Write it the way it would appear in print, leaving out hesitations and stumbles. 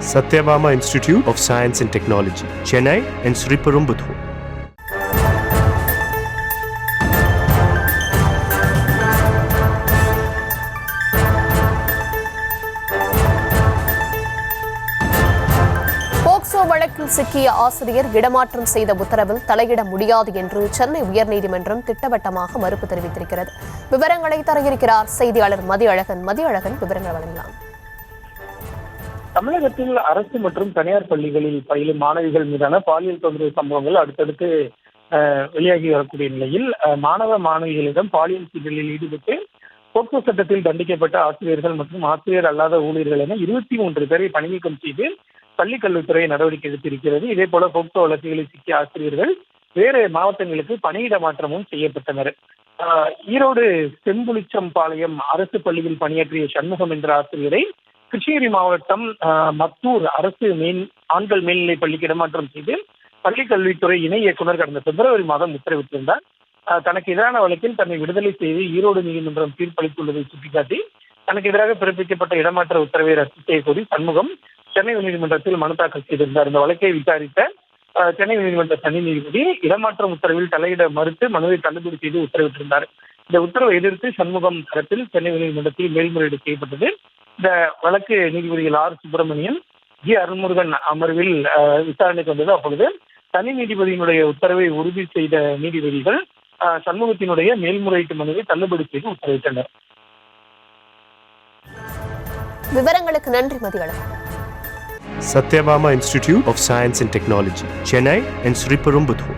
Satyabama Institute of Science and Technology, Chennai and Sriperumbudur. POCSO வழக்கில் சிக்கிய ஆசிரியர் இடமாற்றம் செய்த உத்தரவில் தலையிட முடியாது என்று சென்னை உயர்நீதிமன்றம் திட்டவட்டமாக மறுப்பு தெரிவித்திருக்கிறது. விவரங்களை தர இருக்கிறார் செய்தியாளர் மதியழகன். விவரங்கள் வழங்கலாம். தமிழகத்தில் அரசு மற்றும் தனியார் பள்ளிகளில் பயிலும் மாணவிகள் மீதான பாலியல் தொந்தரவு சம்பவங்கள் அடுத்தடுத்து வெளியாகி வரக்கூடிய நிலையில் மாணவ மாணவிகளிடம் பாலியல் சீண்டலில் ஈடுபட்டு போக்சோ சட்டத்தில் தண்டிக்கப்பட்ட ஆசிரியர்கள் மற்றும் ஆசிரியர் அல்லாத ஊழியர்கள் என 23 பேரை பணிநீக்கம் செய்து பள்ளி கல்வித்துறை நடவடிக்கை எடுத்திருக்கிறது. இதே போல போக்சோ வழக்குகளில் சிக்கிய ஆசிரியர்கள் வேறு மாவட்டங்களுக்கு பணியிட மாற்றமும் செய்யப்பட்டனர். ஈரோடு செம்புளிச்சம்பாளையம் அரசு பள்ளியில் பணியாற்றிய சண்முகம் என்ற ஆசிரியரை கிருஷ்ணகிரி மாவட்டம் மத்தூர் அரசு ஆண்கள் மேல்நிலை பள்ளிக்கு இடமாற்றம் செய்து பள்ளி கல்வித்துறை இணை இயக்குநர் கடந்த பிப்ரவரி மாதம் உத்தரவிட்டிருந்தார். தனக்கு எதிரான வழக்கில் தன்னை விடுதலை செய்து ஈரோடு நீதிமன்றம் தீர்ப்பளித்துள்ளதை சுட்டிக்காட்டி தனக்கு எதிராக பிறப்பிக்கப்பட்ட இடமாற்ற உத்தரவை ரத்து செய்ய கோரி சண்முகம் சென்னை உயர்நீதிமன்றத்தில் மனு தாக்கல் செய்திருந்தார். இந்த வழக்கை விசாரித்த சென்னை உயர்நீதிமன்ற தனி நீதிபதி இடமாற்றம் உத்தரவில் தலையிட மறுத்து மனுவை தள்ளுபடி செய்து உத்தரவிட்டிருந்தார். இந்த உத்தரவை எதிர்த்து சண்முகம் தரப்பில் சென்னை உயர்நீதிமன்றத்தில் மேல்முறையீடு செய்யப்பட்டது. இந்த வழக்கு நீதிபதிகள் ஆர் சுப்பிரமணியன், ஜி அருள்முருகன் அமர்வில் விசாரணைக்கு வந்தது. அப்பொழுது தனி நீதிபதியினுடைய உத்தரவை உறுதி செய்த நீதிபதிகள் சண்முகத்தினுடைய மேல்முறையீட்டு மனுவை தள்ளுபடி செய்து உத்தரவிட்டனர். விவரங்களுக்கு நன்றி Mathiyazhagan. Satyabama Institute of Science and Technology, Chennai and Sriperumbudur.